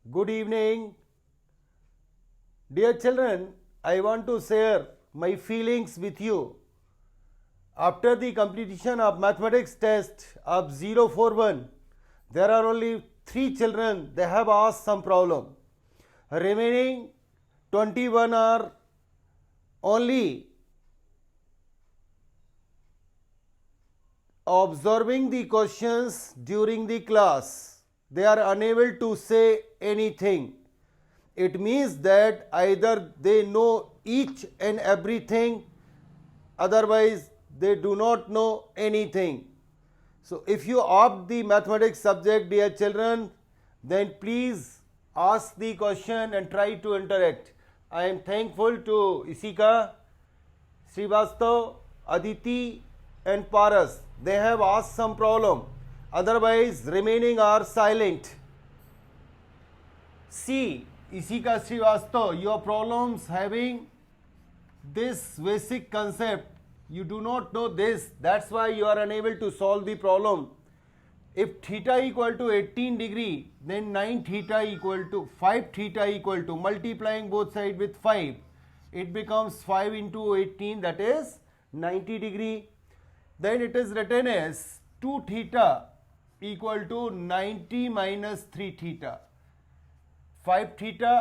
Good evening. Dear children, I want to share my feelings with you. After the completion of mathematics test of 041, there are only 3 children, they have asked some problem. Remaining 21 are only observing the questions during the class. They are unable to say anything. It means that either they know each and everything, otherwise they do not know anything. So if you opt the mathematics subject, dear children, then please ask the question and try to interact. I am thankful to Isika, Srivastav, Aditi and Paras. They have asked some problem. Otherwise remaining are silent. See, Isika Srivastav, your problems having this basic concept, you do not know this, that's why you are unable to solve the problem. If theta equal to 18 degree, then 9 theta equal to 5 theta equal to multiplying both sides with 5, it becomes 5 into 18, that is 90 degree. Then it is written as 2 theta equal to 90 minus 3 theta. 5 theta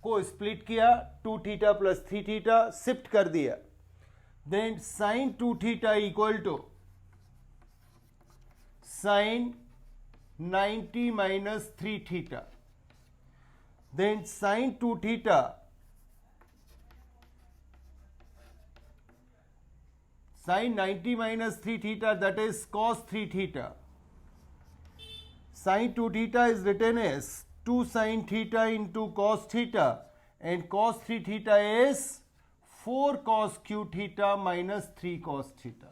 को split किया, 2 theta plus 3 theta shift कर दिया. Then sine 2 theta equal to sine 90 minus 3 theta. Then sine 2 theta sine 90 minus 3 theta, that is cos 3 theta. Sin 2 theta is written as 2 sin theta into cos theta, and cos 3 theta is 4 cos q theta minus 3 cos theta.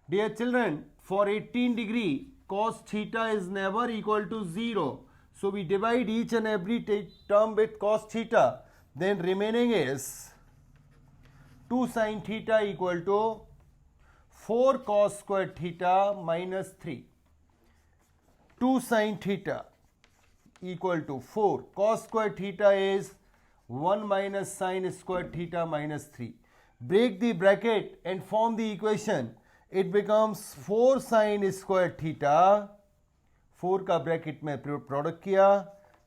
Dear children, for 18 degree cos theta is never equal to 0. So we divide each and every term with cos theta. Then remaining is 2 sin theta equal to 4 cos square theta minus 3. 2 sin theta equal to 4 cos square theta is 1 minus sin square theta minus 3. Break the bracket and form the equation. It becomes 4 sin square theta, 4 का bracket में product किया,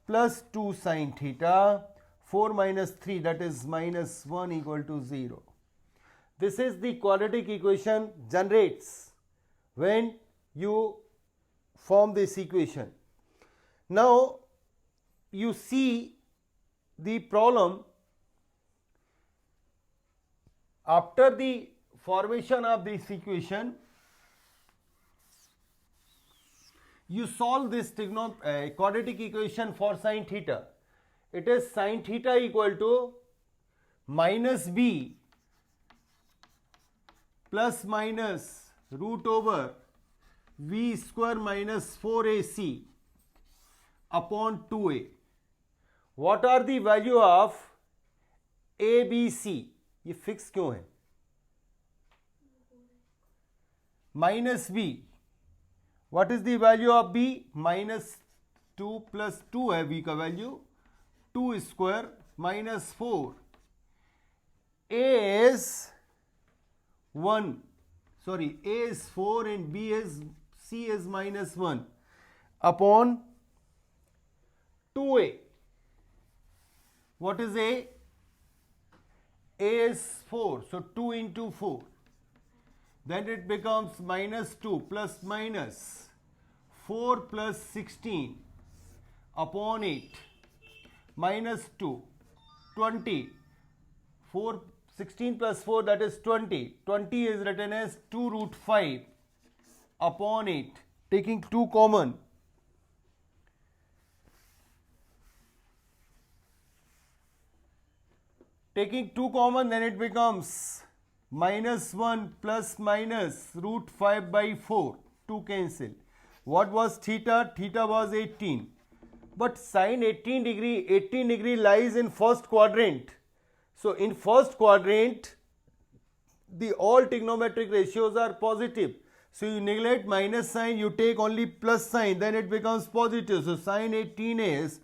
plus 2 sin theta, 4 minus 3, that is minus 1 equal to 0. This is the quadratic equation generates when you form this equation. Now you see the problem. After the formation of this equation, you solve this quadratic equation for sin theta. It is sin theta equal to minus b plus minus root over v square minus 4ac upon 2a. What are the value of a b c? ये fix क्यों है? Minus b. What is the value of b? Minus 2 plus 2 है b का value, 2 square minus 4. a is 1, sorry, a is 4 and b is c is minus 1 upon 2a. What is a? A is 4, so 2 into 4. Then it becomes minus 2 plus minus 4 plus 16 upon 8 minus 2, 20. 4, 16 plus 4, that is 20. 20 is written as 2 root 5 upon 8. Taking 2 common. Taking 2 common, then it becomes minus 1 plus minus root 5 by 4. 2 cancel. What was theta? Theta was 18. But sin 18 degree lies in first quadrant. So in first quadrant, the all trigonometric ratios are positive. So you neglect minus sign, you take only plus sign, then it becomes positive. So sin 18 is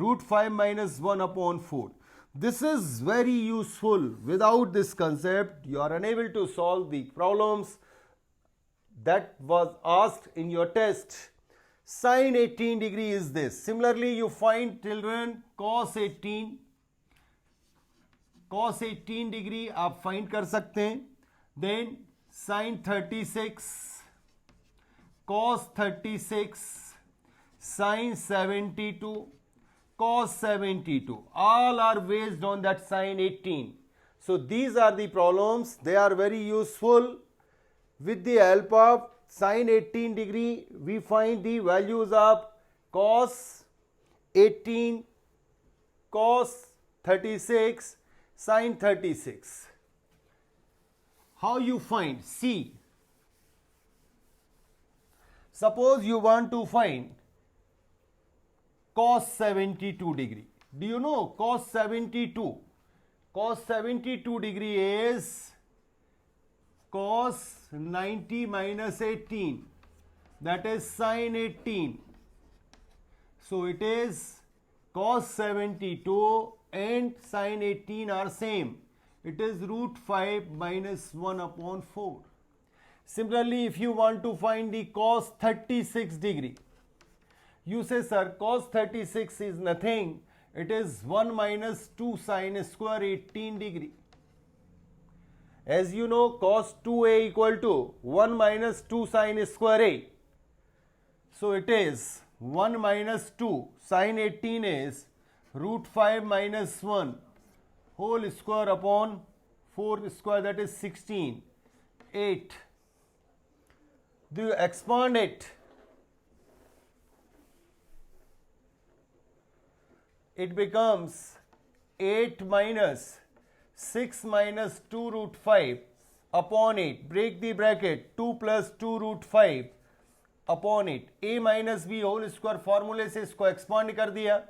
root 5 minus 1 upon 4. This is very useful. Without this concept, you are unable to solve the problems that was asked in your test. Sin 18 degree is this. Similarly, you find children cos 18. Cos 18 degree आप find कर सकते हैं. Then sin 36, cos 36, sin 72, cos 72. All are based on that sin 18. So these are the problems. They are very useful. With the help of sin 18 degree, we find the values of cos 18, cos 36, sin 36. How you find? See, suppose you want to find cos 72 degree. Do you know cos 72? Cos 72 degree is cos 90 minus 18, that is sin 18. So it is cos 72 and sin 18 are same. It is root 5 minus 1 upon 4. Similarly, if you want to find the cos 36 degree, you say, sir, cos 36 is nothing. It is 1 minus 2 sin square 18 degree. As you know, cos 2a equal to 1 minus 2 sin square a. So it is 1 minus 2 sin 18 is root 5 minus 1 whole square upon 4 square, that is 16, 8. Do you expand it? It becomes 8 minus 6 minus 2 root 5 upon 8. Break the bracket. 2 plus 2 root 5 upon 8. A minus b whole square formula से इसको expand कर दिया.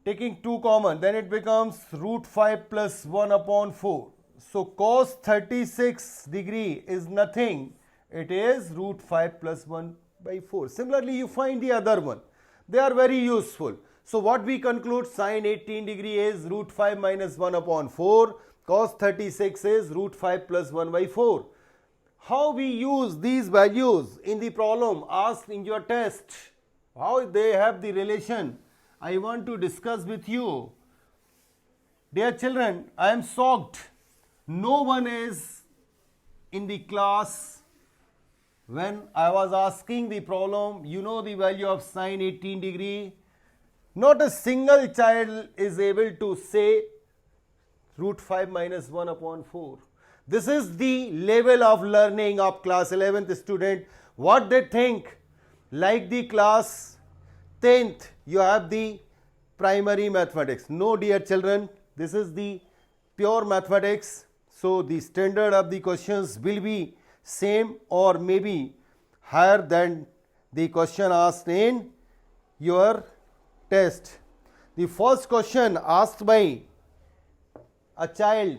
Taking 2 common, then it becomes root 5 plus 1 upon 4. So cos 36 degree is nothing. It is root 5 plus 1 by 4. Similarly, you find the other one. They are very useful. So what we conclude, sin 18 degree is root 5 minus 1 upon 4. Cos 36 is root 5 plus 1 by 4. How we use these values in the problem asked in your test, how they have the relation, I want to discuss with you. Dear children, I am shocked. No one is in the class when I was asking the problem, you know the value of sin 18 degree. Not a single child is able to say root 5 minus 1 upon 4. This is the level of learning of class 11th student. What they think, like the class 10th, you have the primary mathematics. No, dear children, this is the pure mathematics. So the standard of the questions will be same or maybe higher than the question asked in your test. The first question asked by a child,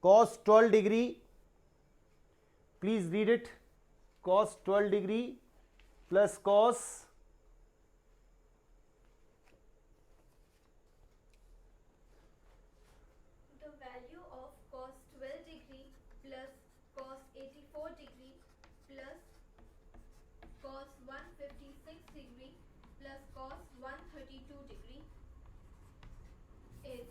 cos 12 degree, please read it, cos 12 degree plus cos the value of cos 12 degree plus cos 84 degree plus cos 156 degree plus cos 132 degree is.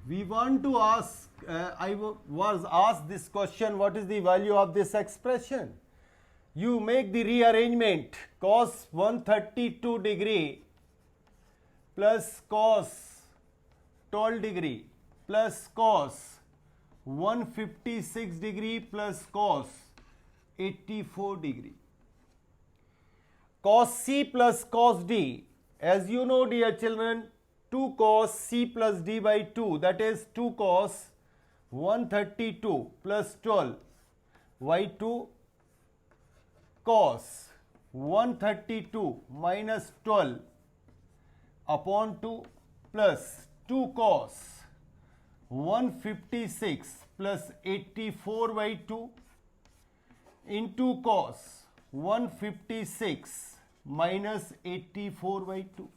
We want to ask, I was asked this question, what is the value of this expression? You make the rearrangement, cos 132 degree plus cos 12 degree plus cos 156 degree plus cos 84 degree. Cos C plus cos D, as you know, dear children, 2 cos C plus D by 2, that is 2 cos 132 plus 12 by 2 cos 132 minus 12 upon 2 plus 2 cos 156 plus 84 by 2 into cos 156 minus 84 by 2.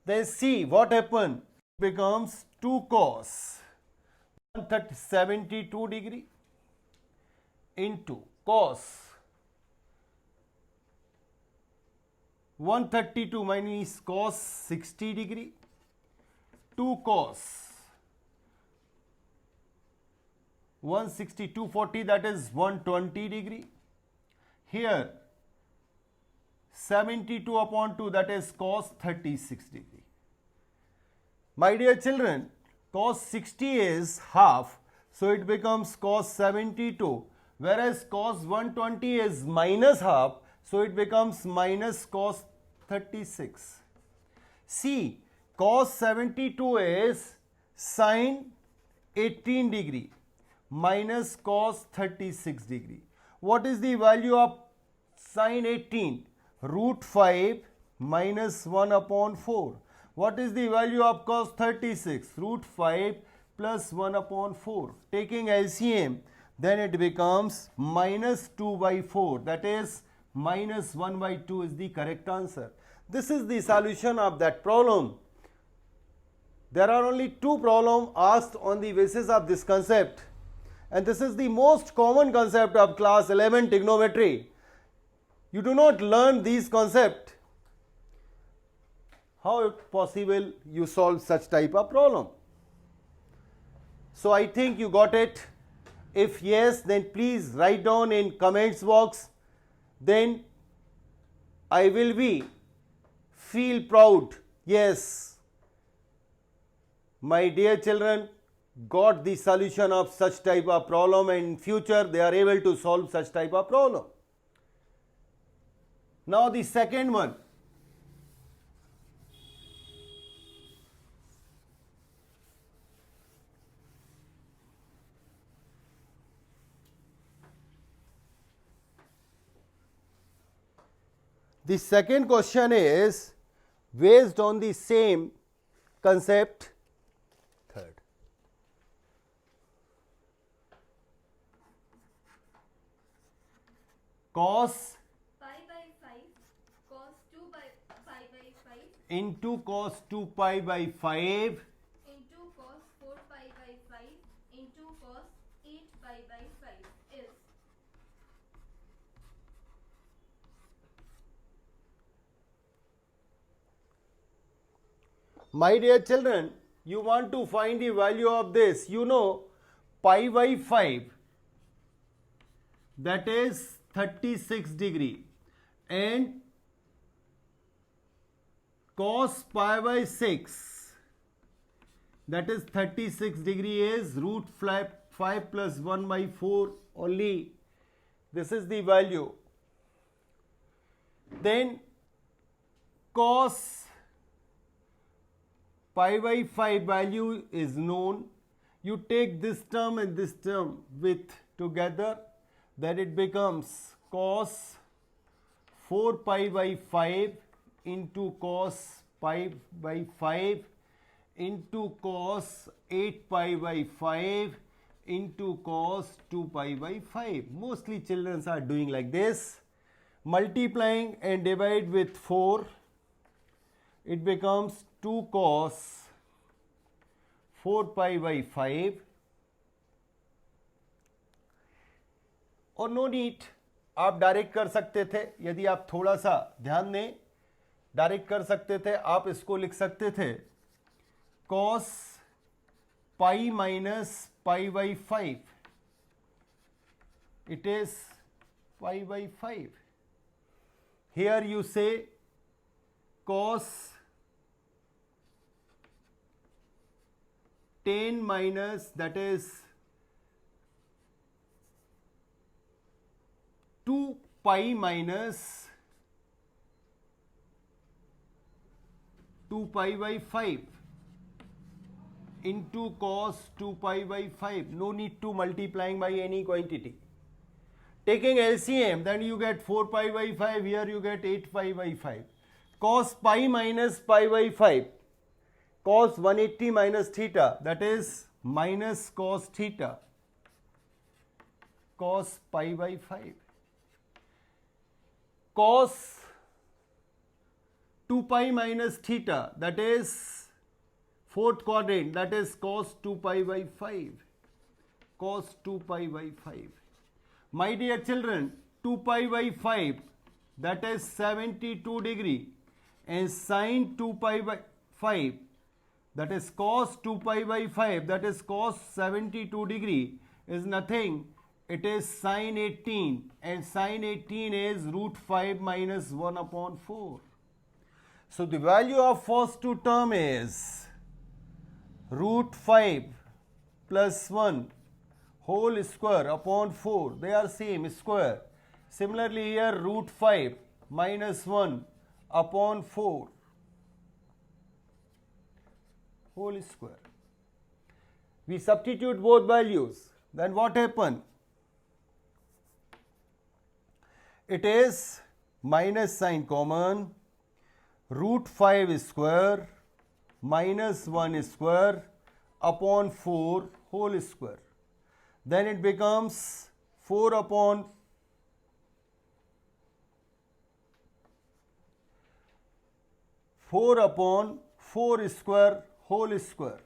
Then see what happened. It becomes 2 cos 172 degree into cos 132 minus cos 60 degree, 2 cos 160, 240, that is 120 degree. Here 72 upon 2, that is cos 36 degree. My dear children, cos 60 is half, so it becomes cos 72, whereas cos 120 is minus half, so it becomes minus cos 36. See, cos 72 is sin 18 degree minus cos 36 degree. What is the value of sin 18? Root 5 minus 1 upon 4. What is the value of cos 36? Root 5 plus 1 upon 4. Taking LCM, then it becomes minus 2 by 4. That is minus 1 by 2 is the correct answer. This is the solution of that problem. There are only 2 problems asked on the basis of this concept. And this is the most common concept of class 11 trigonometry. You do not learn these concepts. How possible you solve such type of problem? So I think you got it. If yes, then please write down in comments box. Then I will be feel proud. Yes, my dear children got the solution of such type of problem, and in future they are able to solve such type of problem. Now the second one. The second question is based on the same concept. Third. Cos pi by 5 cos 2 by pi by 5 into cos 2 pi by 5 into cos 4 pi by 5 into cos 8 pi by 5 is. My dear children, you want to find the value of this. You know pi by 5, that is 36 degree, and cos pi by 6, that is 36 degree, is root 5 plus 1 by 4 only. This is the value. Then cos pi by 5 value is known. You take this term and this term with together, then it becomes cos 4 pi by 5 into cos pi by 5 into cos 8 pi by 5 into cos 2 pi by 5. Mostly children are doing like this. Multiplying and divide with 4, it becomes 2 cos 4 pi by 5, और no NEET आप direct कर सकते थे. यदि आप थोड़ा सा ध्यान दें, डायरेक्ट कर सकते थे. आप इसको लिख सकते थे cos pi minus pi by 5. It is pi by 5. Here you say cos 10 minus, that is 2 pi minus 2 pi by 5 into cos 2 pi by 5. No need to multiplying by any quantity. Taking LCM, then you get 4 pi by 5. Here you get 8 pi by 5. Cos pi minus pi by 5. Cos 180 minus theta, that is minus cos theta. Cos pi by 5. Cos 2 pi minus theta, that is fourth quadrant, that is cos 2 pi by 5. Cos 2 pi by 5. My dear children, 2 pi by 5, that is 72 degree, and sin 2 pi by 5, that is cos 2 pi by 5, that is cos 72 degree, is nothing. It is sin 18, and sin 18 is root 5 minus 1 upon 4. So the value of first two term is root 5 plus 1 whole square upon 4. They are same, square. Similarly here root 5 minus 1 upon 4 whole square. We substitute both values. Then what happen? It is minus sign common, root 5 square minus 1 square upon 4 whole square. Then it becomes 4 upon 4 square whole square.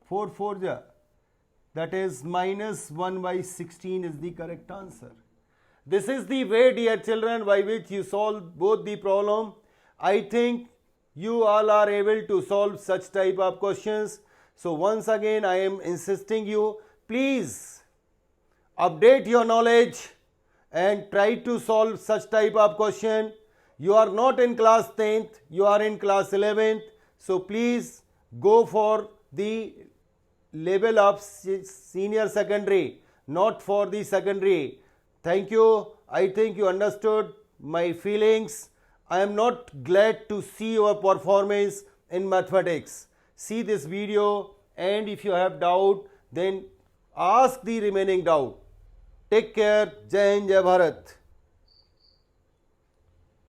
4 4 ja, that is minus 1 by 16 is the correct answer. This is the way, dear children, by which you solve both the problem. I think you all are able to solve such type of questions. So once again I am insisting you, please update your knowledge and try to solve such type of question. You are not in class 10th, you are in class 11th. So please go for the level of senior secondary, not for the secondary. Thank you. I think you understood my feelings. I am not glad to see your performance in mathematics. See this video, and if you have doubt, then ask the remaining doubt. Take care. Jai Hind, Jai Bharat.